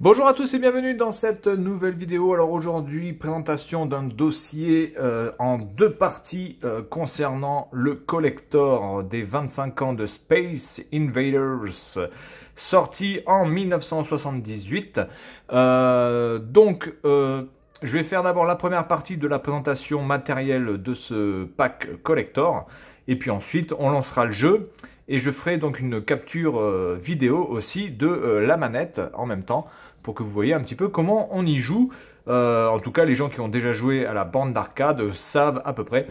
Bonjour à tous et bienvenue dans cette nouvelle vidéo. Alors aujourd'hui, présentation d'un dossier en deux parties concernant le collector des 25 ans de Space Invaders, sorti en 1978. Je vais faire d'abord la première partie de la présentation matérielle de ce pack collector. Et puis ensuite, on lancera le jeu. Et je ferai donc une capture vidéo aussi de la manette en même temps, pour que vous voyez un petit peu comment on y joue. En tout cas, les gens qui ont déjà joué à la bande d'arcade savent à peu près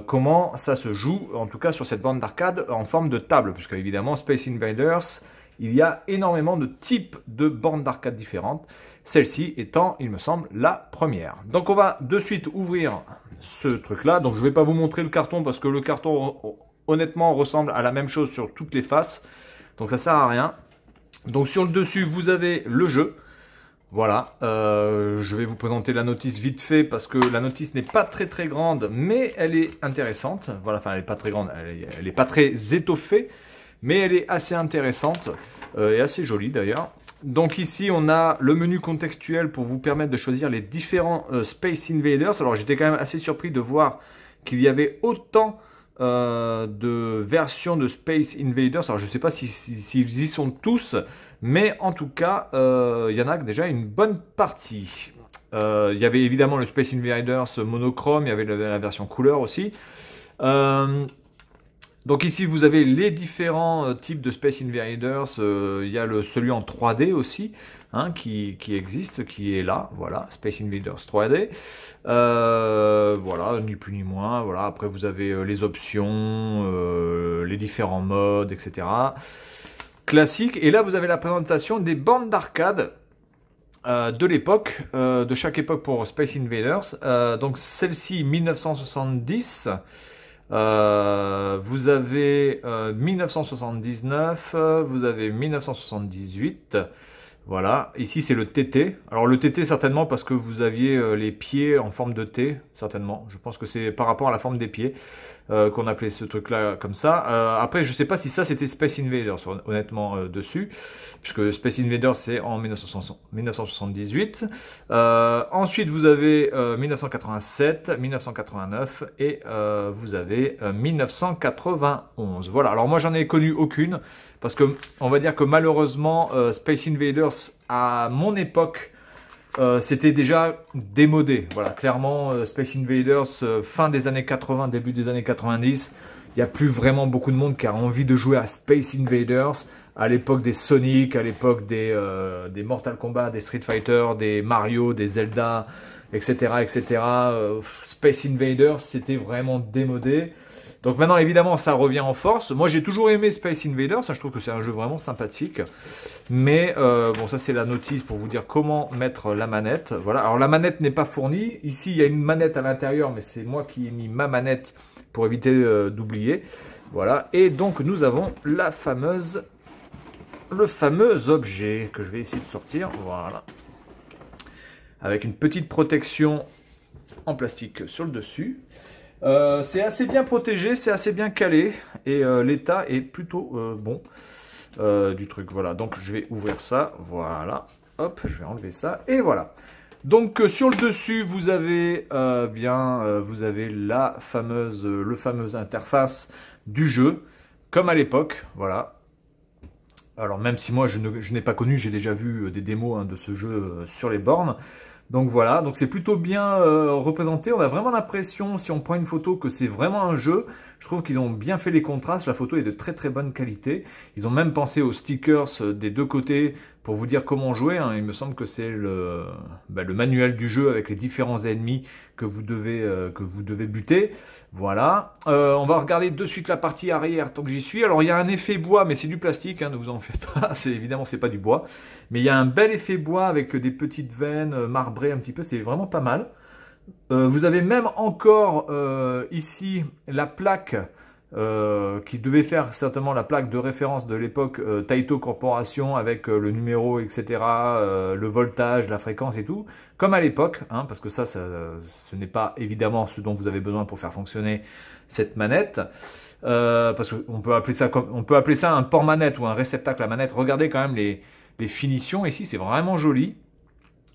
comment ça se joue, en tout cas sur cette bande d'arcade en forme de table, puisque évidemment Space Invaders, il y a énormément de types de bandes d'arcade différentes, celle-ci étant, il me semble, la première. Donc on va de suite ouvrir ce truc-là. Donc je ne vais pas vous montrer le carton, parce que le carton, honnêtement, ressemble à la même chose sur toutes les faces, donc ça sert à rien. Donc sur le dessus, vous avez le jeu. Voilà, je vais vous présenter la notice vite fait parce que la notice n'est pas très grande, mais elle est intéressante. Voilà, enfin elle n'est pas très grande, elle n'est pas très étoffée, mais elle est assez intéressante et assez jolie d'ailleurs. Donc ici on a le menu contextuel pour vous permettre de choisir les différents Space Invaders. Alors j'étais quand même assez surpris de voir qu'il y avait autant de versions de Space Invaders. Alors je ne sais pas s'ils y sont tous, mais en tout cas il y en a déjà une bonne partie. Il y avait évidemment le Space Invaders monochrome, il y avait la version couleur aussi. Donc ici vous avez les différents types de Space Invaders. Il y a celui en 3D aussi, hein, qui existe, qui est là, voilà, Space Invaders 3D. Voilà, ni plus ni moins. Voilà. Après vous avez les options, les différents modes, etc. Classique. Et là vous avez la présentation des bandes d'arcade de l'époque, de chaque époque pour Space Invaders. Donc celle-ci 1970. Vous avez 1979, vous avez 1978, voilà, ici c'est le TT. Alors le TT certainement parce que vous aviez les pieds en forme de T, certainement, je pense que c'est par rapport à la forme des pieds qu'on appelait ce truc là comme ça. Après je sais pas si ça c'était Space Invaders honnêtement dessus, puisque Space Invaders c'est en 1978. Ensuite vous avez 1987, 1989 et vous avez 1991. Voilà, alors moi j'en ai connu aucune, parce que on va dire que malheureusement Space Invaders à mon époque c'était déjà démodé. Voilà, clairement Space Invaders fin des années 80, début des années 90, il n'y a plus vraiment beaucoup de monde qui a envie de jouer à Space Invaders. À l'époque des Sonic, à l'époque des Mortal Kombat, des Street Fighter, des Mario, des Zelda, etc. etc. Space Invaders, c'était vraiment démodé. Donc maintenant, évidemment, ça revient en force. Moi, j'ai toujours aimé Space Invaders. Je trouve que c'est un jeu vraiment sympathique. Mais bon, ça, c'est la notice pour vous dire comment mettre la manette. Voilà. Alors, la manette n'est pas fournie. Ici, il y a une manette à l'intérieur, mais c'est moi qui ai mis ma manette pour éviter d'oublier. Voilà. Et donc, nous avons le fameux objet que je vais essayer de sortir. Voilà. Avec une petite protection en plastique sur le dessus. C'est assez bien protégé, c'est assez bien calé et l'état est plutôt bon du truc. Voilà, donc je vais ouvrir ça, voilà, hop, je vais enlever ça et voilà. Donc sur le dessus vous avez vous avez le fameuse interface du jeu comme à l'époque, voilà. Alors même si moi je n'ai pas connu, j'ai déjà vu des démos de ce jeu sur les bornes. Donc voilà, donc c'est plutôt bien représenté. On a vraiment l'impression, si on prend une photo, que c'est vraiment un jeu. Je trouve qu'ils ont bien fait les contrastes. La photo est de très bonne qualité. Ils ont même pensé aux stickers des deux côtés pour vous dire comment jouer. Hein. Il me semble que c'est le manuel du jeu avec les différents ennemis que vous devez buter. Voilà. On va regarder de suite la partie arrière tant que j'y suis. Alors il y a un effet bois, mais c'est du plastique, hein, ne vous en faites pas. Évidemment, c'est pas du bois. Mais il y a un bel effet bois avec des petites veines marbrées un petit peu. C'est vraiment pas mal. Vous avez même encore ici la plaque qui devait faire certainement la plaque de référence de l'époque Taito Corporation avec le numéro, etc., le voltage, la fréquence et tout, comme à l'époque, hein, parce que ce n'est pas évidemment ce dont vous avez besoin pour faire fonctionner cette manette. Parce qu'on peut appeler ça un port manette ou un réceptacle à manette. Regardez quand même les les finitions ici, c'est vraiment joli.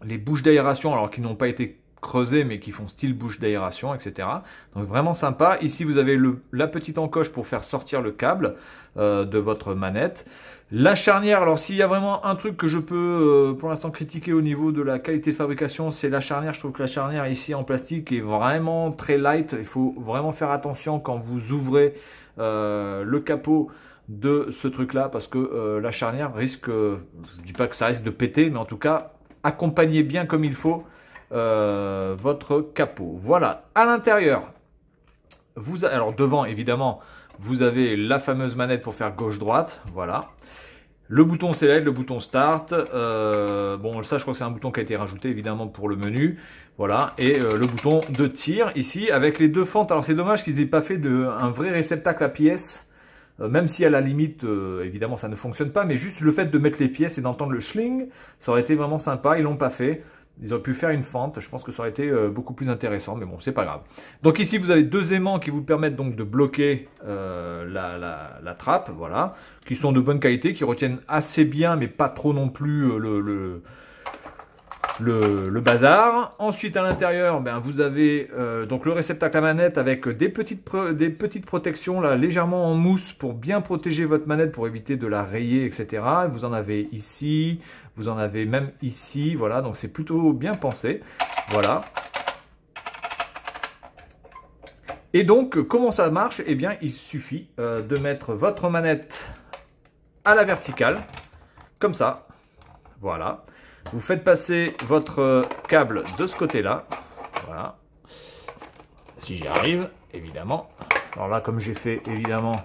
Les bouches d'aération, alors qui n'ont pas été creusées, mais qui font style bouche d'aération, etc. Donc vraiment sympa. Ici, vous avez la petite encoche pour faire sortir le câble de votre manette. La charnière, alors s'il y a vraiment un truc que je peux pour l'instant critiquer au niveau de la qualité de fabrication, c'est la charnière. Je trouve que la charnière ici en plastique est vraiment très light. Il faut vraiment faire attention quand vous ouvrez le capot de ce truc là, parce que la charnière risque, je dis pas que ça risque de péter, mais en tout cas accompagnez bien comme il faut votre capot. Voilà, à l'intérieur, alors devant évidemment, vous avez la fameuse manette pour faire gauche-droite, voilà. Le bouton select, le bouton start, bon ça je crois que c'est un bouton qui a été rajouté évidemment pour le menu, voilà, et le bouton de tir ici avec les deux fentes. Alors c'est dommage qu'ils n'aient pas fait un vrai réceptacle à pièces, même si à la limite évidemment ça ne fonctionne pas, mais juste le fait de mettre les pièces et d'entendre le schling, ça aurait été vraiment sympa. Ils l'ont pas fait. Ils auraient pu faire une fente, je pense que ça aurait été beaucoup plus intéressant, mais bon, c'est pas grave. Donc ici, vous avez deux aimants qui vous permettent donc de bloquer la trappe, voilà, qui sont de bonne qualité, qui retiennent assez bien, mais pas trop non plus le bazar. Ensuite, à l'intérieur, ben, vous avez donc le réceptacle à manette avec des petites protections là, légèrement en mousse pour bien protéger votre manette, pour éviter de la rayer, etc. Vous en avez ici, vous en avez même ici, voilà, donc c'est plutôt bien pensé, voilà. Et donc, comment ça marche? Eh bien, il suffit de mettre votre manette à la verticale, comme ça, voilà. Vous faites passer votre câble de ce côté-là, voilà, si j'y arrive, évidemment. Alors là, comme j'ai fait évidemment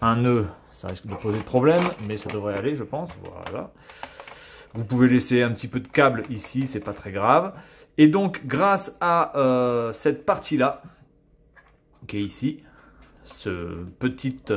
un nœud, ça risque de poser problème, mais ça devrait aller, je pense, voilà. Vous pouvez laisser un petit peu de câble ici, c'est pas très grave. Et donc, grâce à cette partie-là, qui est ici, cette petite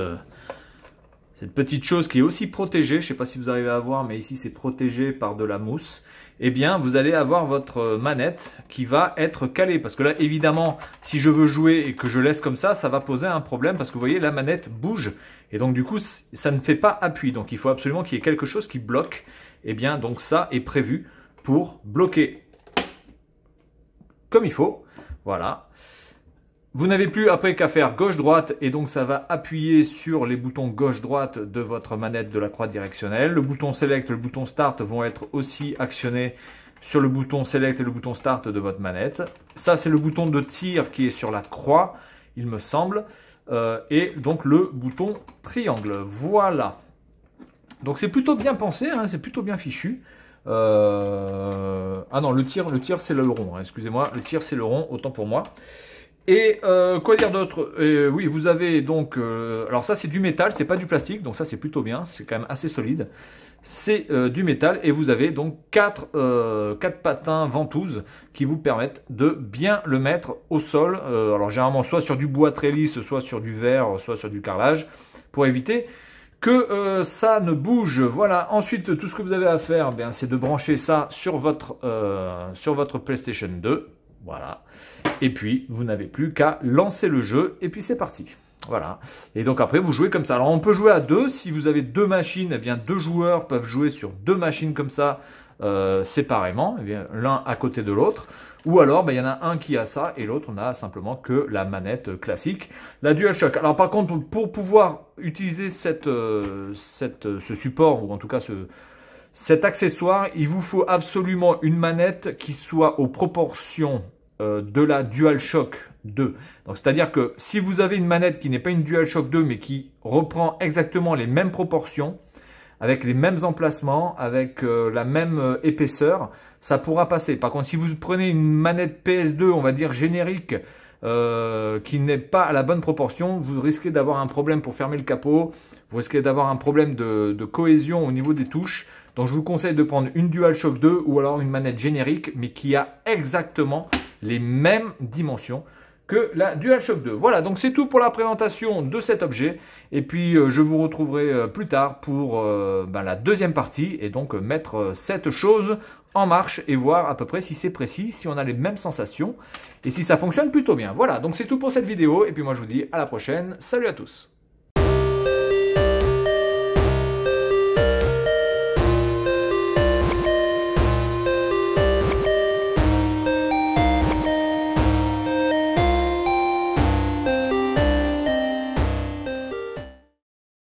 chose qui est aussi protégée, je ne sais pas si vous arrivez à voir, mais ici c'est protégé par de la mousse, eh bien vous allez avoir votre manette qui va être calée. Parce que là, évidemment, si je veux jouer et que je laisse comme ça va poser un problème, parce que vous voyez, la manette bouge, et donc du coup, ça ne fait pas appui. Donc il faut absolument qu'il y ait quelque chose qui bloque. Eh bien, donc ça est prévu pour bloquer comme il faut, voilà. Vous n'avez plus après qu'à faire gauche-droite, et donc ça va appuyer sur les boutons gauche-droite de votre manette de la croix directionnelle. Le bouton Select, le bouton Start vont être aussi actionnés sur le bouton Select et le bouton Start de votre manette. Ça, c'est le bouton de tir qui est sur la croix, il me semble, et donc le bouton triangle. Voilà. Donc c'est plutôt bien pensé, hein, c'est plutôt bien fichu. Ah non, le tir c'est le rond, hein, excusez-moi, le tir c'est le rond, autant pour moi. Et quoi dire d'autre? Oui, vous avez donc... alors ça, c'est du métal, c'est pas du plastique, donc ça, c'est plutôt bien. C'est quand même assez solide. C'est du métal, et vous avez donc 4 patins ventouses qui vous permettent de bien le mettre au sol. Alors généralement, soit sur du bois très lisse, soit sur du verre, soit sur du carrelage, pour éviter que ça ne bouge. Voilà. Ensuite, tout ce que vous avez à faire, c'est de brancher ça sur votre PlayStation 2. Voilà. Et puis, vous n'avez plus qu'à lancer le jeu, et puis c'est parti. Voilà. Et donc après, vous jouez comme ça. Alors, on peut jouer à deux. Si vous avez deux machines, eh bien, deux joueurs peuvent jouer sur deux machines comme ça, séparément, eh bien, l'un à côté de l'autre. Ou alors, il y en a un qui a ça, et l'autre n'a simplement que la manette classique, la DualShock. Alors, par contre, pour pouvoir utiliser ce support, ou en tout cas cet accessoire, il vous faut absolument une manette qui soit aux proportions de la DualShock 2. Donc c'est-à-dire que si vous avez une manette qui n'est pas une DualShock 2 mais qui reprend exactement les mêmes proportions, avec les mêmes emplacements, avec la même épaisseur, ça pourra passer. Par contre, si vous prenez une manette PS2, on va dire générique, qui n'est pas à la bonne proportion, vous risquez d'avoir un problème pour fermer le capot, vous risquez d'avoir un problème de cohésion au niveau des touches. Donc je vous conseille de prendre une DualShock 2 ou alors une manette générique, mais qui a exactement les mêmes dimensions que la DualShock 2. Voilà, donc c'est tout pour la présentation de cet objet. Et puis je vous retrouverai plus tard pour la deuxième partie, et donc mettre cette chose en marche et voir à peu près si c'est précis, si on a les mêmes sensations et si ça fonctionne plutôt bien. Voilà, donc c'est tout pour cette vidéo, et puis moi je vous dis à la prochaine. Salut à tous!